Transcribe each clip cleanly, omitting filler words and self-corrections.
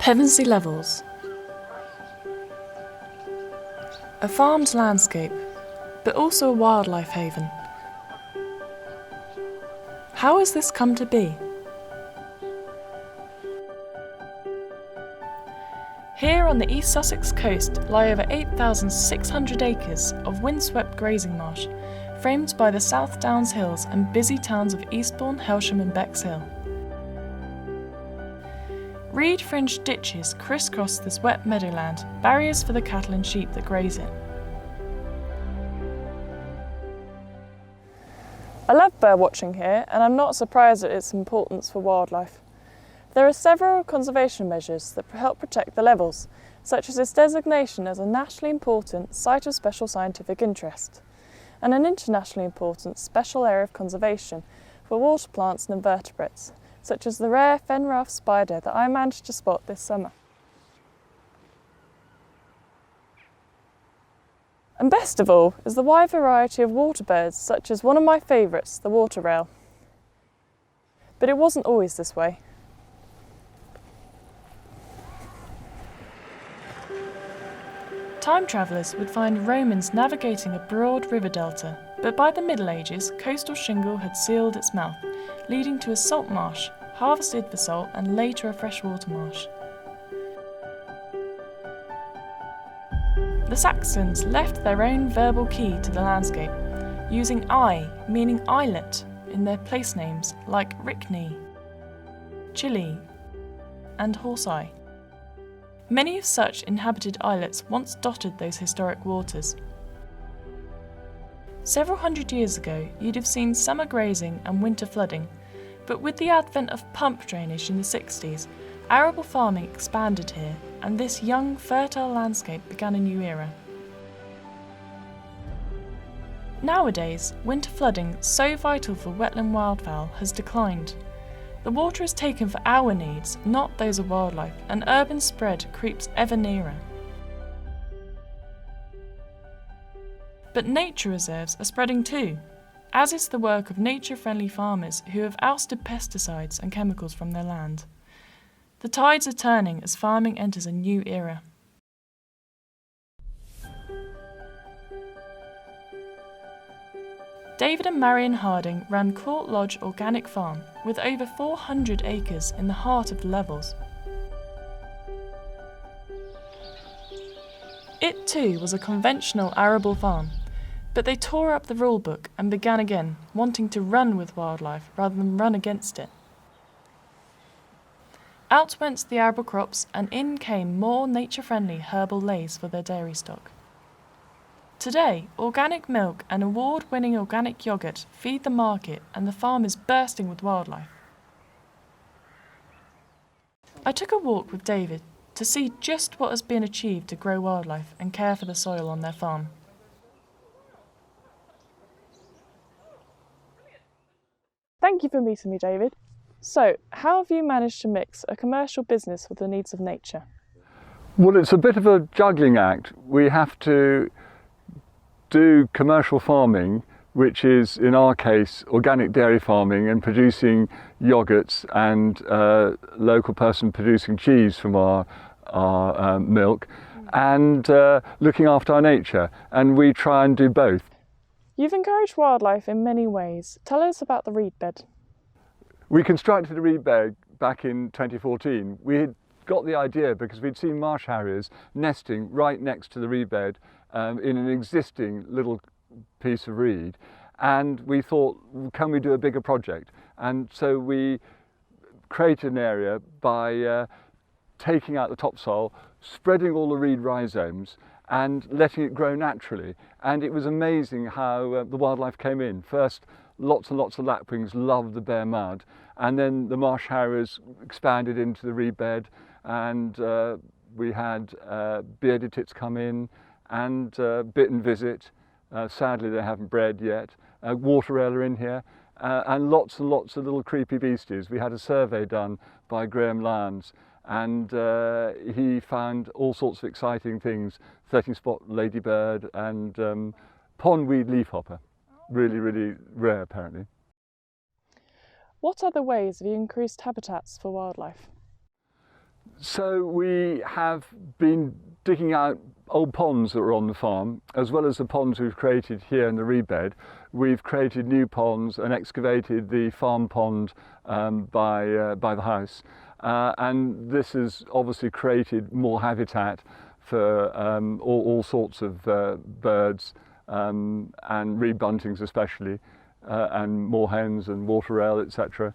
Pevensey Levels. A farmed landscape, but also a wildlife haven. How has this come to be? Here on the East Sussex coast lie over 8,600 acres of windswept grazing marsh, framed by the South Downs Hills and busy towns of Eastbourne, Helsham and Bexhill. Reed-fringed ditches crisscross this wet meadowland, barriers for the cattle and sheep that graze it. I love bird watching here, and I'm not surprised at its importance for wildlife. There are several conservation measures that help protect the levels, such as its designation as a nationally important Site of Special Scientific Interest, and an internationally important special area of conservation for water plants and invertebrates, such as the rare fen-ruff spider that I managed to spot this summer. And best of all is the wide variety of water birds, such as one of my favourites, the water rail. But it wasn't always this way. Time travellers would find Romans navigating a broad river delta, but by the Middle Ages, coastal shingle had sealed its mouth, leading to a salt marsh, harvested for salt and later a freshwater marsh. The Saxons left their own verbal key to the landscape, using I, meaning islet, in their place names like Rickney, Chile, and Horseye. Many of such inhabited islets once dotted those historic waters. Several hundred years ago, you'd have seen summer grazing and winter flooding, but with the advent of pump drainage in the 60s, arable farming expanded here, and this young, fertile landscape began a new era. Nowadays, winter flooding, so vital for wetland wildfowl, has declined. The water is taken for our needs, not those of wildlife, and urban spread creeps ever nearer. But nature reserves are spreading too, as is the work of nature-friendly farmers who have ousted pesticides and chemicals from their land. The tides are turning as farming enters a new era. David and Marion Harding ran Court Lodge Organic Farm with over 400 acres in the heart of the Levels. It too was a conventional arable farm, but they tore up the rule book and began again, wanting to run with wildlife rather than run against it. Out went the arable crops and in came more nature-friendly herbal leys for their dairy stock. Today, organic milk and award-winning organic yoghurt feed the market and the farm is bursting with wildlife. I took a walk with David to see just what has been achieved to grow wildlife and care for the soil on their farm. Thank you for meeting me, David. So, how have you managed to mix a commercial business with the needs of nature? Well, it's a bit of a juggling act. We have to do commercial farming, which is, in our case, organic dairy farming and producing yogurts and local person producing cheese from our milk, and looking after our nature. And we try and do both. You've encouraged wildlife in many ways. Tell us about the reed bed. We constructed the reed bed back in 2014. We had got the idea because we'd seen marsh harriers nesting right next to the reed bed in an existing little piece of reed, and we thought, can we do a bigger project? And so we created an area by taking out the topsoil, spreading all the reed rhizomes and letting it grow naturally. And it was amazing how the wildlife came in. First, lots and lots of lapwings loved the bare mud, and then the marsh harriers expanded into the reed bed, and we had bearded tits come in and bit and visit. Sadly they haven't bred yet. Water rail are in here, and lots of little creepy beasties. We had a survey done by Graham Lyons, and he found all sorts of exciting things: 13-spot ladybird and pondweed leafhopper. Really, really rare apparently. What other ways have you increased habitats for wildlife? So we have been digging out old ponds that were on the farm, as well as the ponds we've created here in the reed bed. We've created new ponds and excavated the farm pond by the house. And this has obviously created more habitat for all sorts of birds and reed buntings especially, and moorhens and water rail, etc.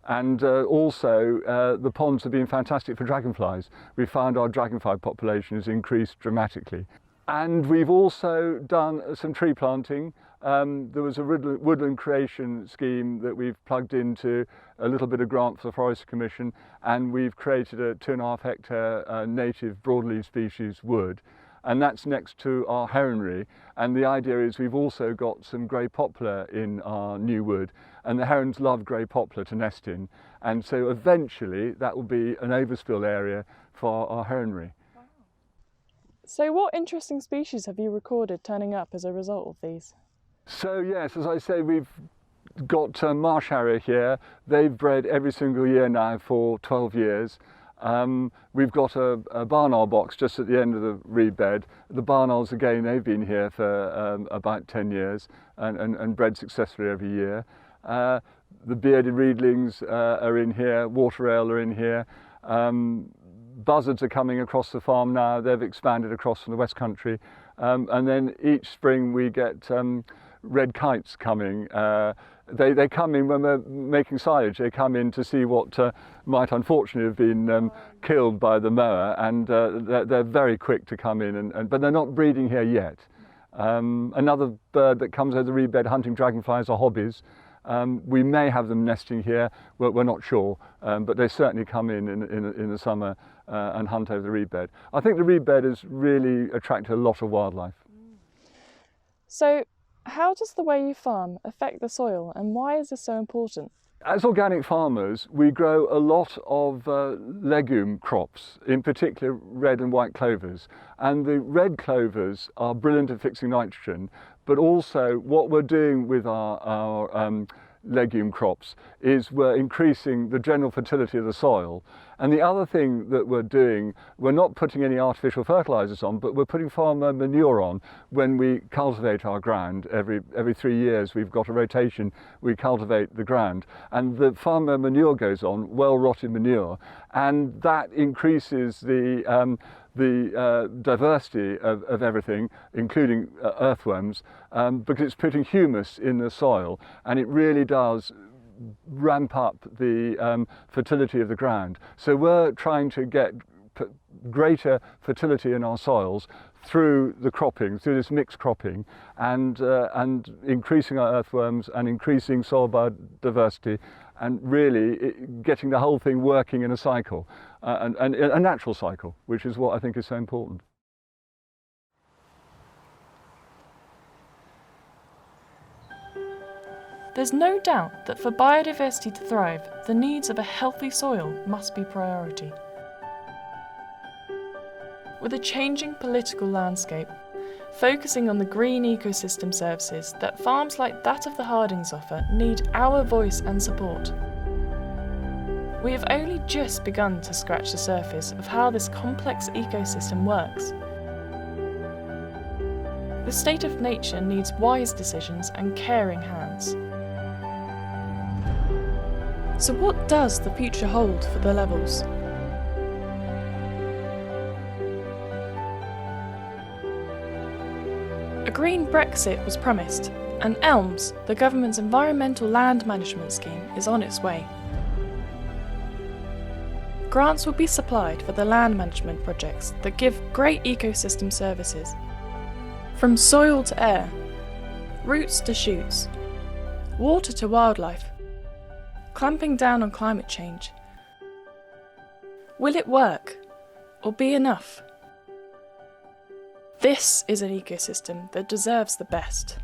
And also the ponds have been fantastic for dragonflies. We found our dragonfly population has increased dramatically. And we've also done some tree planting. There was a woodland creation scheme that we've plugged into a little bit of grant for the Forest Commission, and we've created a 2.5 hectare native broadleaf species wood. And that's next to our heronry. And the idea is we've also got some grey poplar in our new wood, and the herons love grey poplar to nest in. And so eventually that will be an overspill area for our heronry. Wow. So what interesting species have you recorded turning up as a result of these? So yes, as I say, we've got marsh harrier here. They've bred every single year now for 12 years. We've got a barn owl box just at the end of the reed bed. The barn owls, again, they've been here for about 10 years and bred successfully every year. The bearded reedlings are in here, water rail are in here. Buzzards are coming across the farm now. They've expanded across from the West Country. And then each spring we get red kites coming. They come in when we're making silage. They come in to see what might unfortunately have been killed by the mower, and they're very quick to come in, but they're not breeding here yet. Another bird that comes over the reed bed hunting dragonflies are hobbies. We may have them nesting here, we're not sure, but they certainly come in the summer and hunt over the reed bed. I think the reed bed has really attracted a lot of wildlife. So, how does the way you farm affect the soil, and why is this so important? As organic farmers, we grow a lot of legume crops, in particular red and white clovers. And the red clovers are brilliant at fixing nitrogen, but also what we're doing with our legume crops is we're increasing the general fertility of the soil. And the other thing that we're doing, we're not putting any artificial fertilizers on, but we're putting farmer manure on when we cultivate our ground. Every 3 years we've got a rotation, we cultivate the ground, and the farmer manure goes on, well rotted manure, and that increases the diversity of everything, including earthworms, because it's putting humus in the soil, and it really does ramp up the fertility of the ground. So we're trying to get greater fertility in our soils through the cropping, through this mixed cropping, and increasing our earthworms and increasing soil biodiversity, and really getting the whole thing working in a cycle, and a natural cycle, which is what I think is so important. There's no doubt that for biodiversity to thrive, the needs of a healthy soil must be priority. With a changing political landscape, focusing on the green ecosystem services that farms like that of the Hardings offer need our voice and support. We have only just begun to scratch the surface of how this complex ecosystem works. The state of nature needs wise decisions and caring hands. So what does the future hold for the levels? A green Brexit was promised, and ELMS, the government's environmental land management scheme, is on its way. Grants will be supplied for the land management projects that give great ecosystem services. From soil to air, roots to shoots, water to wildlife, clamping down on climate change. Will it work, or be enough? This is an ecosystem that deserves the best.